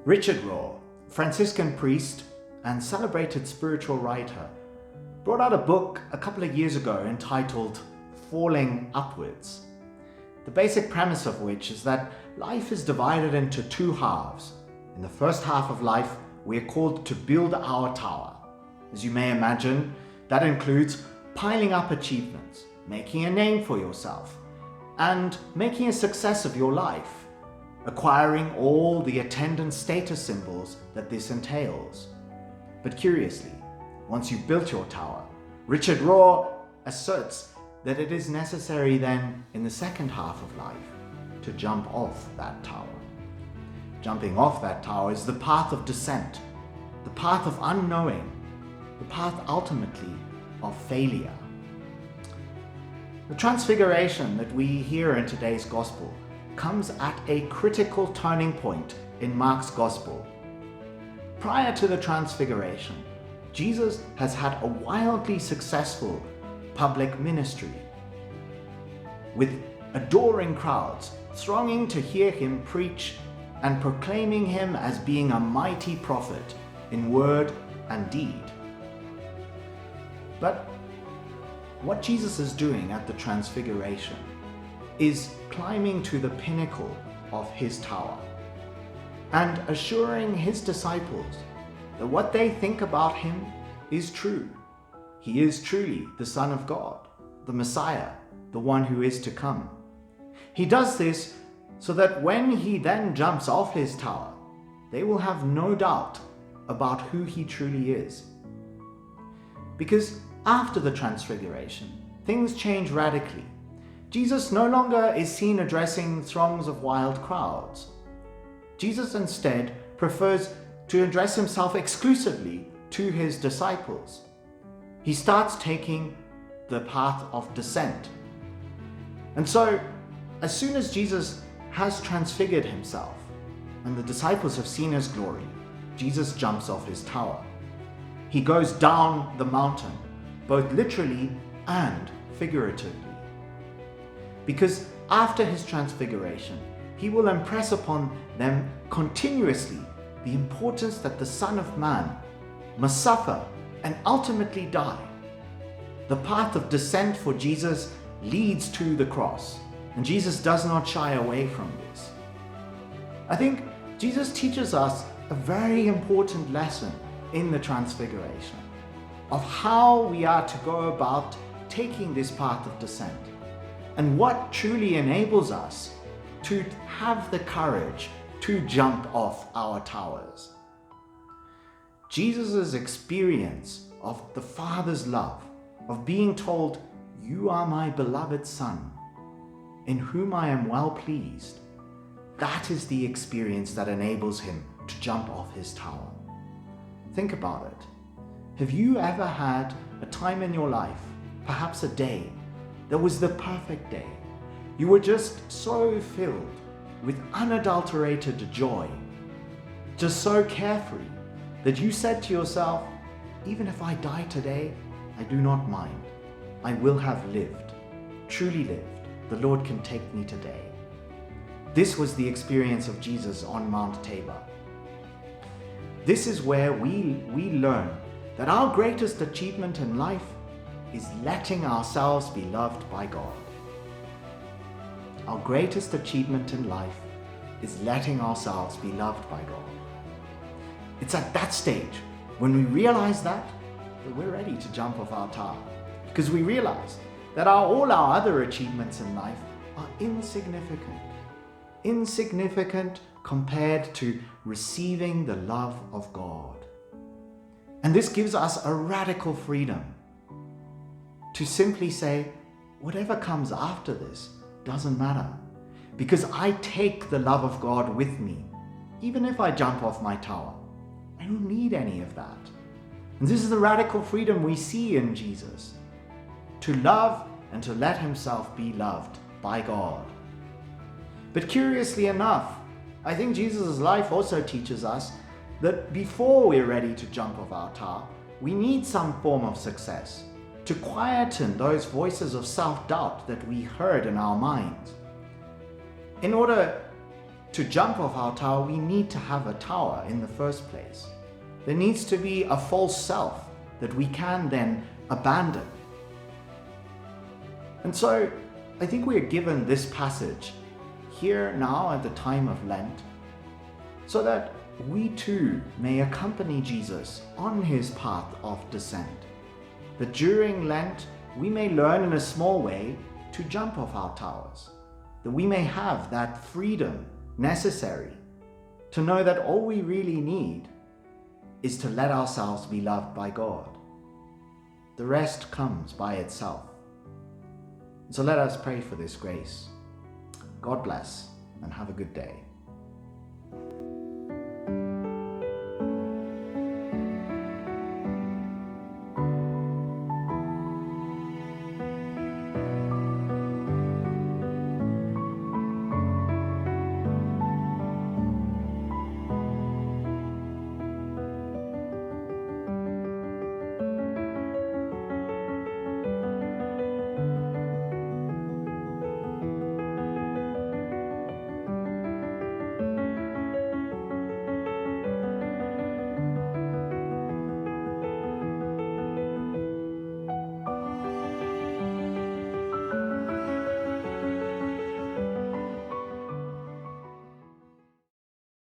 Richard Rohr, Franciscan priest and celebrated spiritual writer, brought out a book a couple of years ago entitled Falling Upwards. The basic premise of which is that life is divided into two halves. In the first half of life, we are called to build our tower. As you may imagine, that includes piling up achievements, making a name for yourself, and making a success of your life, acquiring all the attendant status symbols that this entails. But curiously, once you've built your tower, Richard Rohr asserts that it is necessary then, in the second half of life, to jump off that tower. Jumping off that tower is the path of descent, the path of unknowing, the path ultimately of failure. The transfiguration that we hear in today's gospel comes at a critical turning point in Mark's gospel. Prior to the transfiguration, Jesus has had a wildly successful public ministry, with adoring crowds thronging to hear him preach and proclaiming him as being a mighty prophet in word and deed. But what Jesus is doing at the transfiguration is climbing to the pinnacle of his tower and assuring his disciples that what they think about him is true. He is truly the Son of God, the Messiah, the one who is to come. He does this so that when he then jumps off his tower, they will have no doubt about who he truly is. Because after the transfiguration, things change radically. Jesus no longer is seen addressing throngs of wild crowds. Jesus instead prefers to address himself exclusively to his disciples. He starts taking the path of descent. And so, as soon as Jesus has transfigured himself and the disciples have seen his glory, Jesus jumps off his tower. He goes down the mountain, both literally and figuratively. Because after his transfiguration, he will impress upon them continuously the importance that the Son of Man must suffer and ultimately die. The path of descent for Jesus leads to the cross, and Jesus does not shy away from this. I think Jesus teaches us a very important lesson in the transfiguration of how we are to go about taking this path of descent, and what truly enables us to have the courage to jump off our towers. Jesus' experience of the Father's love, of being told, "You are my beloved Son, in whom I am well pleased," that is the experience that enables him to jump off his tower. Think about it. Have you ever had a time in your life, perhaps a day, that was the perfect day? You were just so filled with unadulterated joy, just so carefree, that you said to yourself, "Even if I die today, I do not mind. I will have lived, truly lived. The Lord can take me today." This was the experience of Jesus on Mount Tabor. This is where we learn that our greatest achievement in life is letting ourselves be loved by God. Our greatest achievement in life is letting ourselves be loved by God. It's at that stage, when we realize that we're ready to jump off our tower. Because we realize that all our other achievements in life are insignificant. Insignificant compared to receiving the love of God. And this gives us a radical freedom to simply say, whatever comes after this doesn't matter, because I take the love of God with me, even if I jump off my tower. I don't need any of that. And this is the radical freedom we see in Jesus, to love and to let himself be loved by God. But curiously enough, I think Jesus' life also teaches us that before we're ready to jump off our tower, we need some form of success to quieten those voices of self-doubt that we heard in our minds. In order to jump off our tower, we need to have a tower in the first place. There needs to be a false self that we can then abandon. And so I think we are given this passage here now at the time of Lent so that we too may accompany Jesus on his path of descent. That during Lent we may learn in a small way to jump off our towers. That we may have that freedom necessary to know that all we really need is to let ourselves be loved by God. The rest comes by itself. So let us pray for this grace. God bless and have a good day.